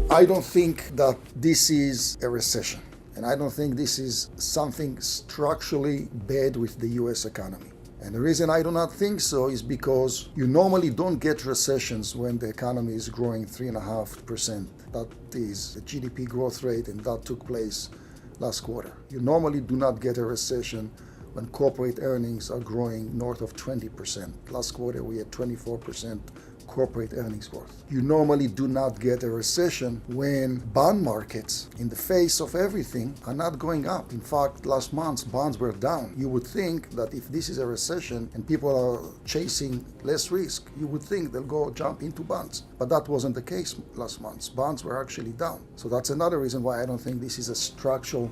I don't think that this is a recession, and I don't think this is something structurally bad with the US economy. And the reason I do not think so is because you normally don't get recessions when the economy is growing 3.5%. That is the GDP growth rate, and that took place last quarter. You normally do not get a recession when corporate earnings are growing north of 20%. Last quarter we had 24% corporate earnings growth. You normally do not get a recession when bond markets, in the face of everything, are not going up. In fact, last month bonds were down. You would think that if this is a recession and people are chasing less risk, you would think they'll go jump into bonds. But that wasn't the case last month. Bonds were actually down. So that's another reason why I don't think this is a structural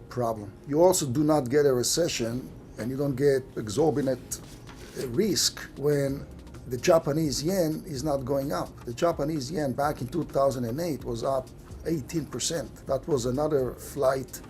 problem. You also do not get a recession and you don't get exorbitant risk when the Japanese yen is not going up. The Japanese yen back in 2008 was up 18%. That was another flight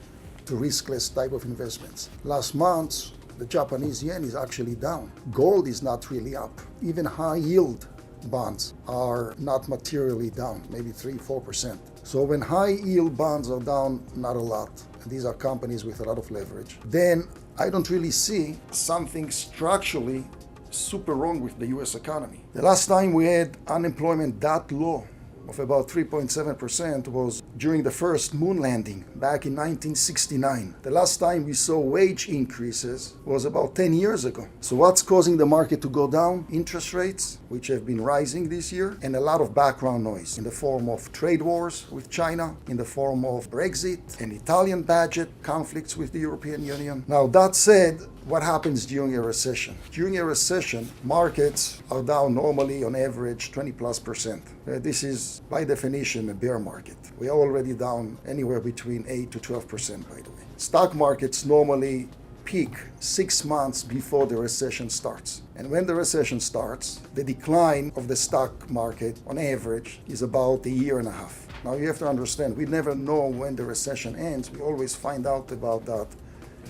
to riskless type of investments. Last month, the Japanese yen is actually down. Gold is not really up. Even high yield bonds are not materially down, maybe 3-4%. So when high yield bonds are down, not a lot, and these are companies with a lot of leverage, then I don't really see something structurally super wrong with the US economy. The last time we had unemployment that low of about 3.7% was during the first moon landing back in 1969. The last time we saw wage increases was about 10 years ago. So what's causing the market to go down? Interest rates, which have been rising this year, and a lot of background noise in the form of trade wars with China, in the form of Brexit, and Italian budget conflicts with the European Union. Now that said, what happens during a recession? During a recession, markets are down normally on average 20+%. This is by definition a bear market. We are already down anywhere between 8 to 12%, by the way. Stock markets normally peak 6 months before the recession starts. And when the recession starts, the decline of the stock market on average is about a year and a half. Now you have to understand, we never know when the recession ends. We always find out about that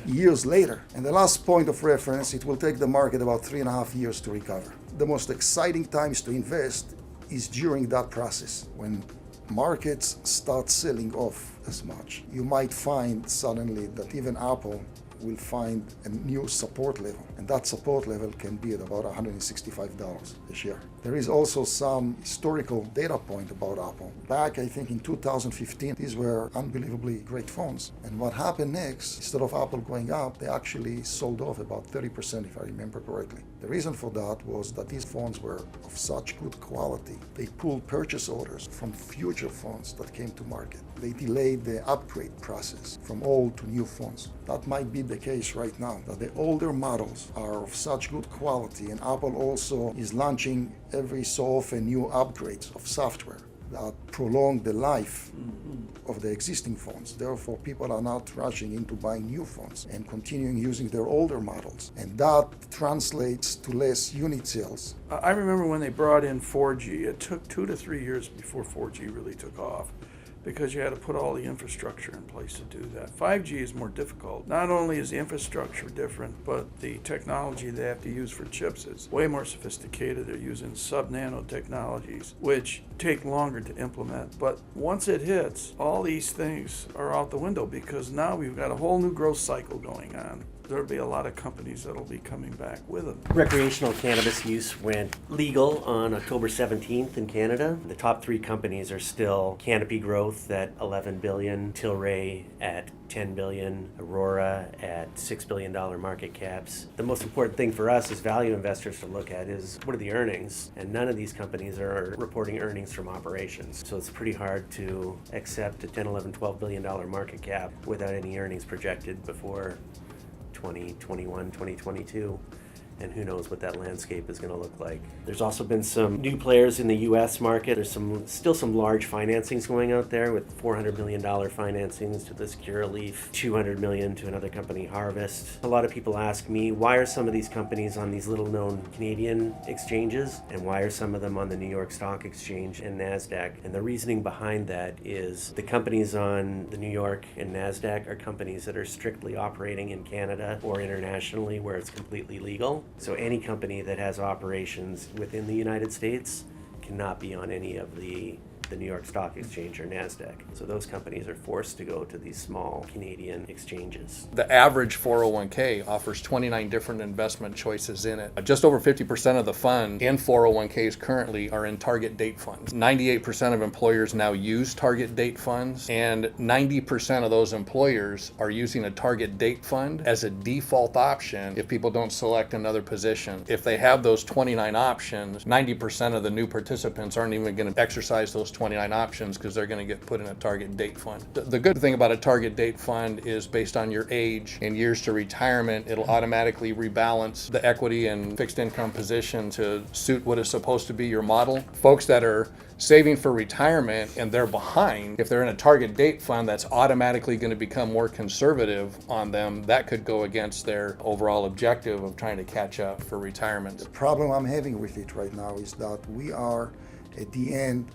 years later. And the last point of reference, it will take the market about 3.5 years to recover. The most exciting times to invest is during that process, when markets start selling off as much. You might find suddenly that even Apple will find a new support level, and that support level can be at about $165 a share. There is also some historical data point about Apple. Back, I think in 2015, these were unbelievably great phones. And what happened next, instead of Apple going up, they actually sold off about 30%, if I remember correctly. The reason for that was that these phones were of such good quality. They pulled purchase orders from future phones that came to market. They delayed the upgrade process from old to new phones. That might be the case right now, that the older models are of such good quality, and Apple also is launching every so often new upgrades of software that prolong the life of the existing phones. Therefore, people are not rushing into buying new phones and continuing using their older models. And that translates to less unit sales. I remember when they brought in 4G, it took 2 to 3 years before 4G really took off, because you had to put all the infrastructure in place to do that. 5G is more difficult. Not only is the infrastructure different, but the technology they have to use for chips is way more sophisticated. They're using sub-nano technologies, which take longer to implement. But once it hits, all these things are out the window, because now we've got a whole new growth cycle going on. There'll be a lot of companies that'll be coming back with them. Recreational cannabis use went legal on October 17th in Canada. The top 3 companies are still Canopy Growth at 11 billion, Tilray at 10 billion, Aurora at $6 billion market caps. The most important thing for us as value investors to look at is what are the earnings, and none of these companies are reporting earnings from operations. So it's pretty hard to accept a 10, 11, $12 billion market cap without any earnings projected before 2021, 2022, and who knows what that landscape is going to look like. There's also been some new players in the U.S. market. There's still some large financings going out there, with $400 million financings to this Curaleaf, $200 million to another company, Harvest. A lot of people ask me, why are some of these companies on these little-known Canadian exchanges, and why are some of them on the New York Stock Exchange and NASDAQ? And the reasoning behind that is the companies on the New York and NASDAQ are companies that are strictly operating in Canada or internationally where it's completely legal. So any company that has operations within the United States cannot be on any of the New York Stock Exchange or NASDAQ. So those companies are forced to go to these small Canadian exchanges. The average 401k offers 29 different investment choices in it. Just over 50% of the fund in 401ks currently are in target date funds. 98% of employers now use target date funds, and 90% of those employers are using a target date fund as a default option if people don't select another position. If they have those 29 options, 90% of the new participants aren't even going to exercise those 29 options because they're going to get put in a target date fund. The good thing about a target date fund is based on your age and years to retirement, it'll automatically rebalance the equity and fixed income position to suit what is supposed to be your model. Folks that are saving for retirement and they're behind, if they're in a target date fund that's automatically going to become more conservative on them, that could go against their overall objective of trying to catch up for retirement. The problem I'm having with it right now is that we are at the end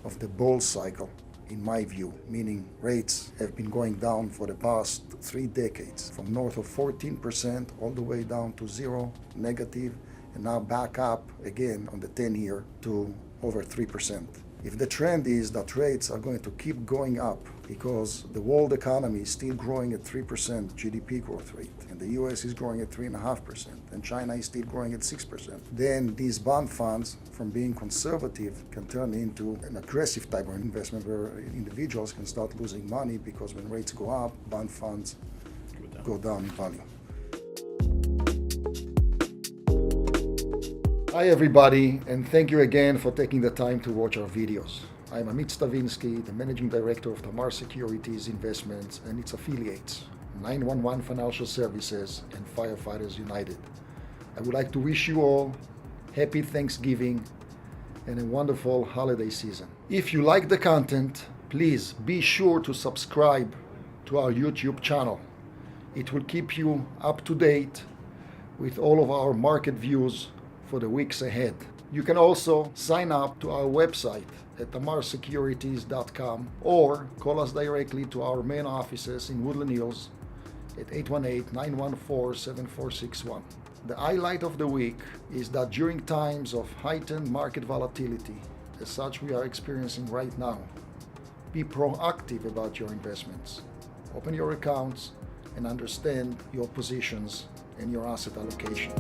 of the bull cycle, in my view, meaning rates have been going down for the past 3 decades, from north of 14% all the way down to zero, negative, and now back up again on the 10-year to over 3%. If the trend is that rates are going to keep going up because the world economy is still growing at 3% GDP growth rate, and the US is growing at 3.5%, and China is still growing at 6%, then these bond funds, from being conservative, can turn into an aggressive type of investment where individuals can start losing money because when rates go up, bond funds go down in value. Hi everybody, and thank you again for taking the time to watch our videos. I'm Amit Stavinsky, the Managing Director of Tamar Securities Investments and its affiliates, 911 Financial Services and Firefighters United. I would like to wish you all happy Thanksgiving and a wonderful holiday season. If you like the content, please be sure to subscribe to our YouTube channel. It will keep you up to date with all of our market views for the weeks ahead. You can also sign up to our website at tamarsecurities.com or call us directly to our main offices in Woodland Hills at 818-914-7461. The highlight of the week is that during times of heightened market volatility, as such we are experiencing right now, be proactive about your investments. Open your accounts and understand your positions and your asset allocation.